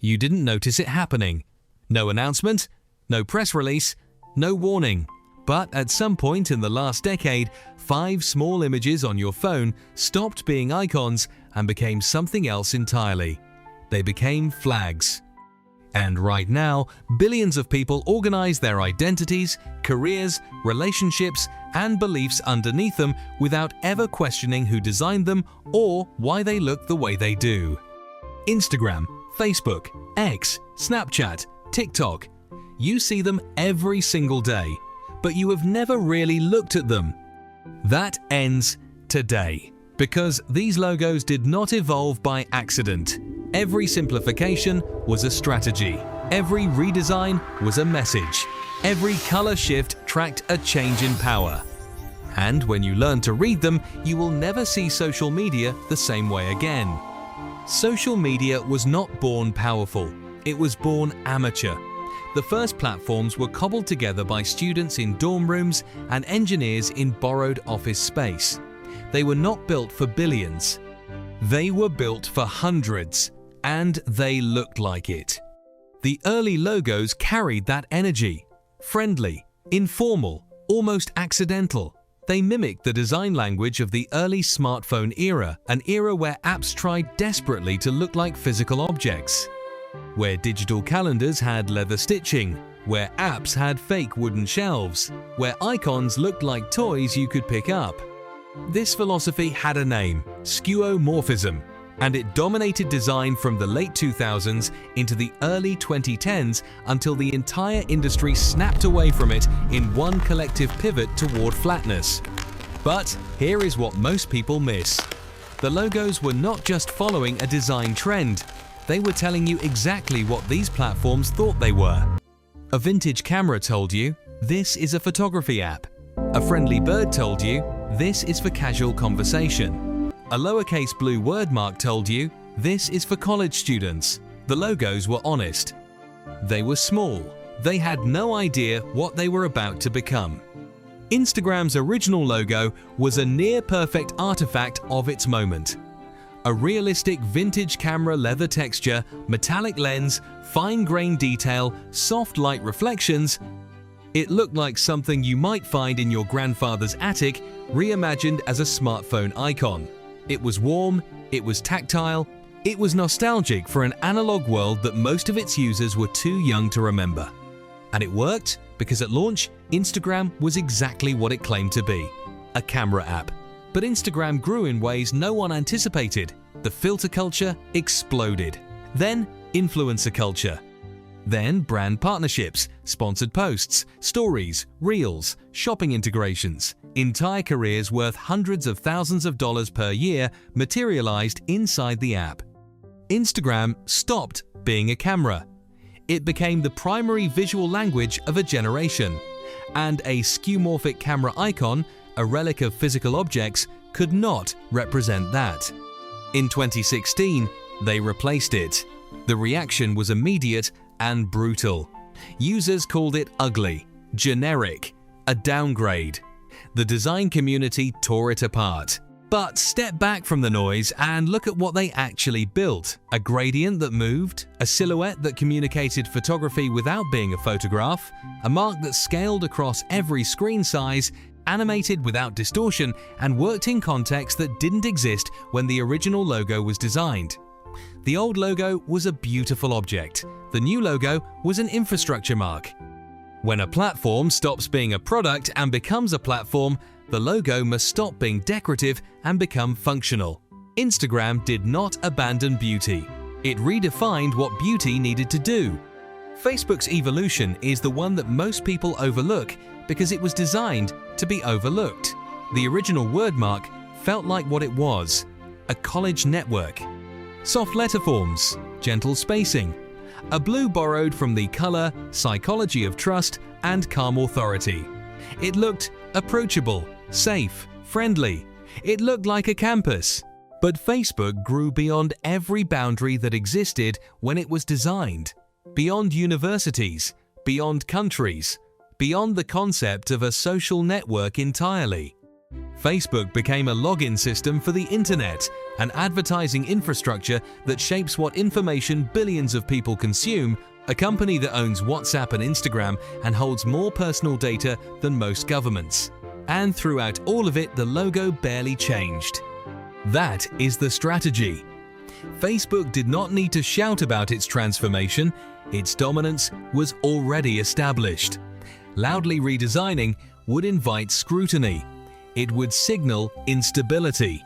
You didn't notice it happening. No announcement, no press release, no warning. But at some point in the last decade, 5 small images on your phone stopped being icons and became something else entirely. They became flags. And right now, billions of people organize their identities, careers, relationships, and beliefs underneath them without ever questioning who designed them or why they look the way they do. Instagram, Facebook, X, Snapchat, TikTok. You see them every single day, but you have never really looked at them. That ends today, because these logos did not evolve by accident. Every simplification was a strategy. Every redesign was a message. Every color shift tracked a change in power. And when you learn to read them, you will never see social media the same way again. Social media was not born powerful. It was born amateur. The first platforms were cobbled together by students in dorm rooms and engineers in borrowed office space. They were not built for billions. They were built for hundreds, and they looked like it. The early logos carried that energy. Friendly, informal, almost accidental. They mimicked the design language of the early smartphone era, an era where apps tried desperately to look like physical objects. Where digital calendars had leather stitching, where apps had fake wooden shelves, where icons looked like toys you could pick up. This philosophy had a name, skeuomorphism, and it dominated design from the late 2000s into the early 2010s until the entire industry snapped away from it in one collective pivot toward flatness. But here is what most people miss. The logos were not just following a design trend. They were telling you exactly what these platforms thought they were. A vintage camera told you, this is a photography app. A friendly bird told you, this is for casual conversation. A lowercase blue word mark told you, this is for college students. The logos were honest. They were small. They had no idea what they were about to become. Instagram's original logo was a near-perfect artifact of its moment. A realistic vintage camera leather texture, metallic lens, fine-grained detail, soft light reflections. It looked like something you might find in your grandfather's attic, reimagined as a smartphone icon. It was warm, it was tactile, it was nostalgic for an analog world that most of its users were too young to remember. And it worked because at launch, Instagram was exactly what it claimed to be, a camera app. But Instagram grew in ways no one anticipated. The filter culture exploded. Then influencer culture. Then brand partnerships, sponsored posts, stories, reels, shopping integrations. Entire careers worth hundreds of thousands of dollars per year materialized inside the app. Instagram stopped being a camera. It became the primary visual language of a generation. And a skeuomorphic camera icon, a relic of physical objects, could not represent that. In 2016, they replaced it. The reaction was immediate and brutal. Users called it ugly, generic, a downgrade. The design community tore it apart. But step back from the noise and look at what they actually built. A gradient that moved, a silhouette that communicated photography without being a photograph, a mark that scaled across every screen size, animated without distortion, and worked in context that didn't exist when the original logo was designed. The old logo was a beautiful object. The new logo was an infrastructure mark. When a platform stops being a product and becomes a platform, the logo must stop being decorative and become functional. Instagram did not abandon beauty. It redefined what beauty needed to do. Facebook's evolution is the one that most people overlook because it was designed to be overlooked. The original word mark felt like what it was, a college network. Soft letter forms, gentle spacing, a blue borrowed from the color, psychology of trust, and calm authority. It looked approachable, safe, friendly. It looked like a campus. But Facebook grew beyond every boundary that existed when it was designed. Beyond universities, beyond countries, beyond the concept of a social network entirely. Facebook became a login system for the internet, an advertising infrastructure that shapes what information billions of people consume, a company that owns WhatsApp and Instagram and holds more personal data than most governments. And throughout all of it, the logo barely changed. That is the strategy. Facebook did not need to shout about its transformation. Its dominance was already established. Loudly redesigning would invite scrutiny. It would signal instability.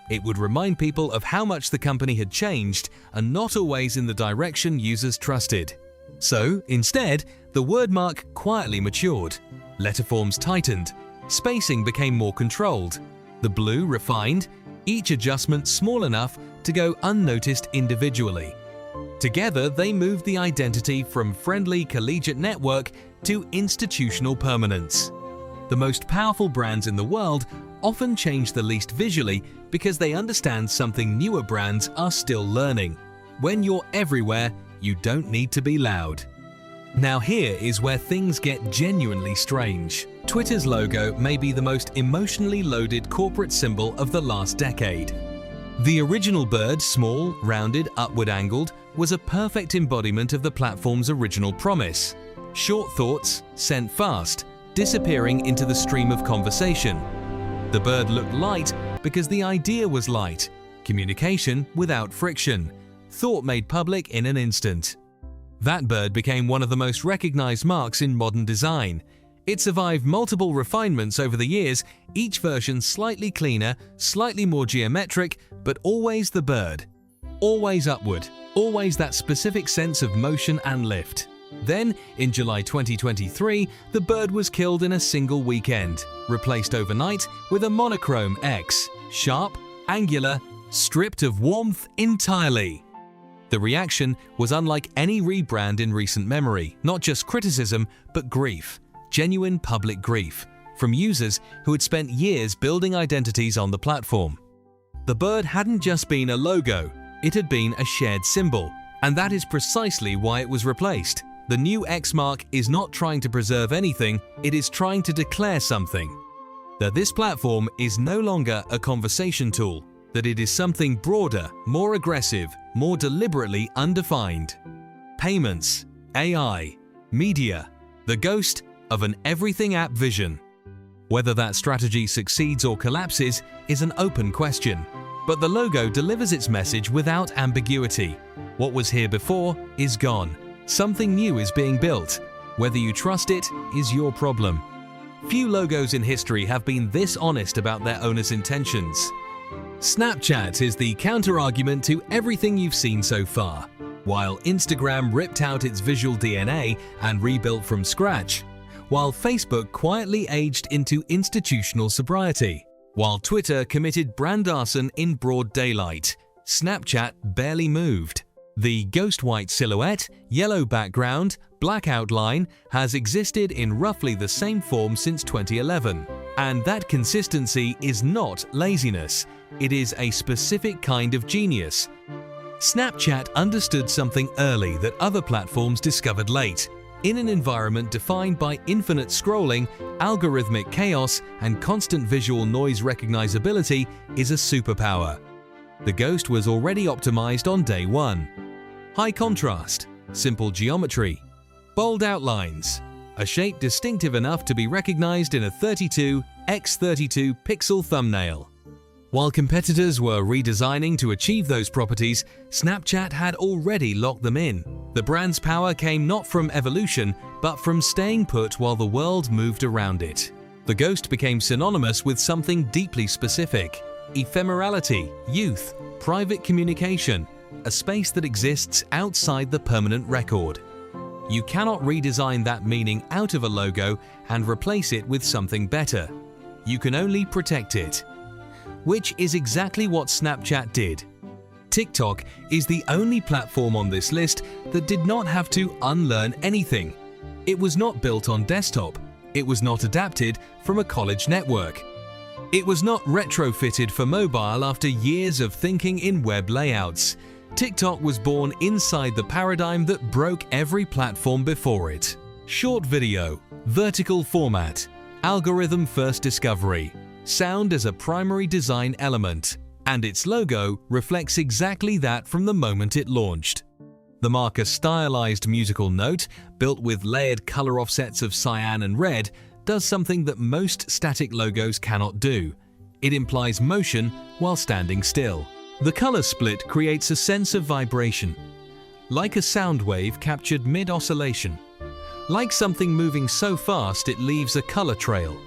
It would remind people of how much the company had changed and not always in the direction users trusted. So, instead, the wordmark quietly matured. Letterforms tightened. Spacing became more controlled. The blue refined, each adjustment small enough to go unnoticed individually. Together, they moved the identity from friendly collegiate network to institutional permanence. The most powerful brands in the world often change the least visually because they understand something newer brands are still learning. When you're everywhere, you don't need to be loud. Now here is where things get genuinely strange. Twitter's logo may be the most emotionally loaded corporate symbol of the last decade. The original bird, small, rounded, upward angled, was a perfect embodiment of the platform's original promise. Short thoughts, sent fast, disappearing into the stream of conversation. The bird looked light because the idea was light, communication without friction, thought made public in an instant. That bird became one of the most recognized marks in modern design. It survived multiple refinements over the years, each version slightly cleaner, slightly more geometric, but always the bird. Always upward, always that specific sense of motion and lift. Then, in July 2023, the bird was killed in a single weekend, replaced overnight with a monochrome X, sharp, angular, stripped of warmth entirely. The reaction was unlike any rebrand in recent memory, not just criticism, but grief, genuine public grief, from users who had spent years building identities on the platform. The bird hadn't just been a logo, it had been a shared symbol, and that is precisely why it was replaced. The new X mark is not trying to preserve anything, it is trying to declare something. That this platform is no longer a conversation tool, that it is something broader, more aggressive, more deliberately undefined. Payments, AI, media, the ghost of an everything app vision. Whether that strategy succeeds or collapses is an open question, but the logo delivers its message without ambiguity. What was here before is gone. Something new is being built. Whether you trust it is your problem. Few logos in history have been this honest about their owner's intentions. Snapchat is the counter-argument to everything you've seen so far. While Instagram ripped out its visual DNA and rebuilt from scratch. While Facebook quietly aged into institutional sobriety. While Twitter committed brand arson in broad daylight. Snapchat barely moved. The ghost white silhouette, yellow background, black outline has existed in roughly the same form since 2011. And that consistency is not laziness, it is a specific kind of genius. Snapchat understood something early that other platforms discovered late. In an environment defined by infinite scrolling, algorithmic chaos, and constant visual noise recognizability is a superpower. The ghost was already optimized on day one. High contrast, simple geometry, bold outlines, a shape distinctive enough to be recognized in a 32x32 pixel thumbnail. While competitors were redesigning to achieve those properties, Snapchat had already locked them in. The brand's power came not from evolution, but from staying put while the world moved around it. The ghost became synonymous with something deeply specific: ephemerality, youth, private communication, a space that exists outside the permanent record. You cannot redesign that meaning out of a logo and replace it with something better. You can only protect it. Which is exactly what Snapchat did. TikTok is the only platform on this list that did not have to unlearn anything. It was not built on desktop. It was not adapted from a college network. It was not retrofitted for mobile after years of thinking in web layouts. TikTok was born inside the paradigm that broke every platform before it. Short video, vertical format, algorithm-first discovery, sound as a primary design element, and its logo reflects exactly that from the moment it launched. The marker stylized musical note, built with layered color offsets of cyan and red, does something that most static logos cannot do. It implies motion while standing still. The color split creates a sense of vibration, like a sound wave captured mid-oscillation, like something moving so fast it leaves a color trail.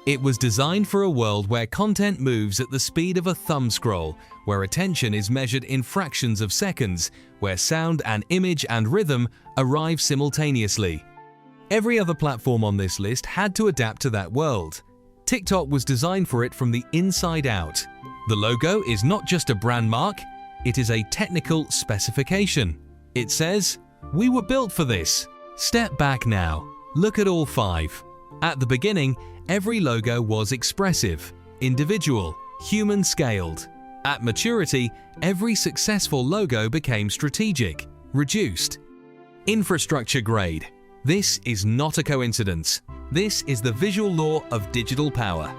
It was designed for a world where content moves at the speed of a thumb scroll, where attention is measured in fractions of seconds, where sound and image and rhythm arrive simultaneously. Every other platform on this list had to adapt to that world. TikTok was designed for it from the inside out. The logo is not just a brand mark, it is a technical specification. It says, "We were built for this." Step back now. Look at all 5. At the beginning, every logo was expressive, individual, human-scaled. At maturity, every successful logo became strategic, reduced. Infrastructure grade. This is not a coincidence. This is the visual law of digital power.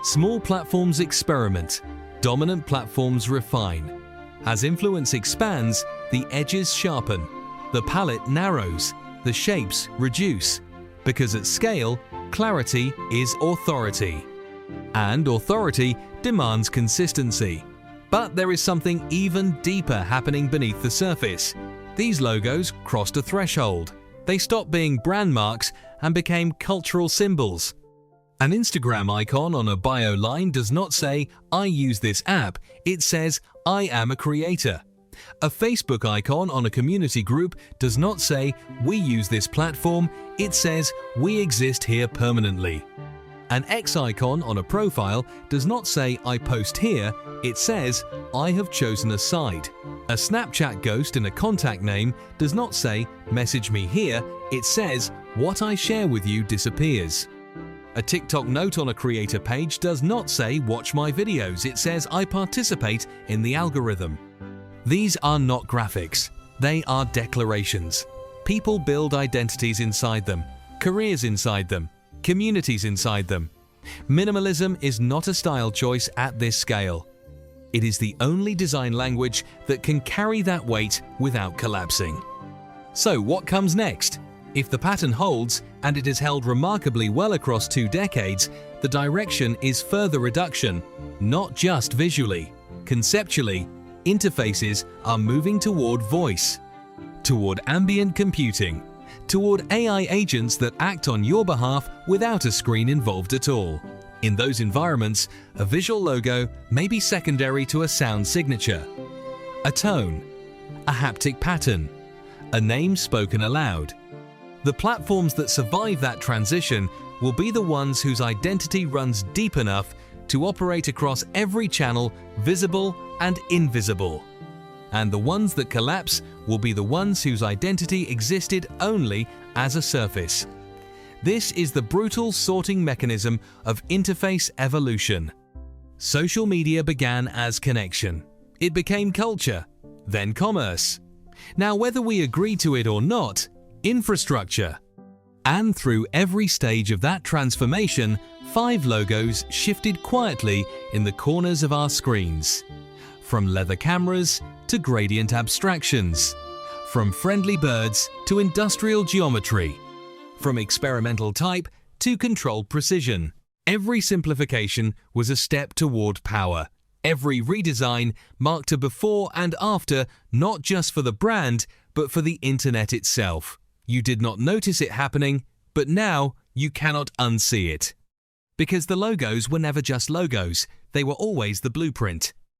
Small platforms experiment, dominant platforms refine. As influence expands, the edges sharpen, the palette narrows, the shapes reduce. Because at scale, clarity is authority. And authority demands consistency. But there is something even deeper happening beneath the surface. These logos crossed a threshold. They stopped being brand marks and became cultural symbols. An Instagram icon on a bio line does not say, "I use this app," it says, "I am a creator." A Facebook icon on a community group does not say, "We use this platform," it says, "We exist here permanently." An X icon on a profile does not say, "I post here," it says, "I have chosen a side." A Snapchat ghost in a contact name does not say, "Message me here," it says, "What I share with you disappears." A TikTok note on a creator page does not say, "Watch my videos," it says, "I participate in the algorithm." These are not graphics, they are declarations. People build identities inside them, careers inside them, communities inside them. Minimalism is not a style choice at this scale. It is the only design language that can carry that weight without collapsing. So what comes next? If the pattern holds, and it has held remarkably well across 2 decades, the direction is further reduction, not just visually. Conceptually, interfaces are moving toward voice, toward ambient computing, toward AI agents that act on your behalf without a screen involved at all. In those environments, a visual logo may be secondary to a sound signature, a tone, a haptic pattern, a name spoken aloud. The platforms that survive that transition will be the ones whose identity runs deep enough to operate across every channel, visible and invisible. And the ones that collapse will be the ones whose identity existed only as a surface. This is the brutal sorting mechanism of interface evolution. Social media began as connection. It became culture, then commerce. Now, whether we agree to it or not, infrastructure. And through every stage of that transformation, 5 logos shifted quietly in the corners of our screens. From leather cameras to gradient abstractions. From friendly birds to industrial geometry. From experimental type to controlled precision. Every simplification was a step toward power. Every redesign marked a before and after, not just for the brand, but for the internet itself. You did not notice it happening, but now you cannot unsee it. Because the logos were never just logos, they were always the blueprint.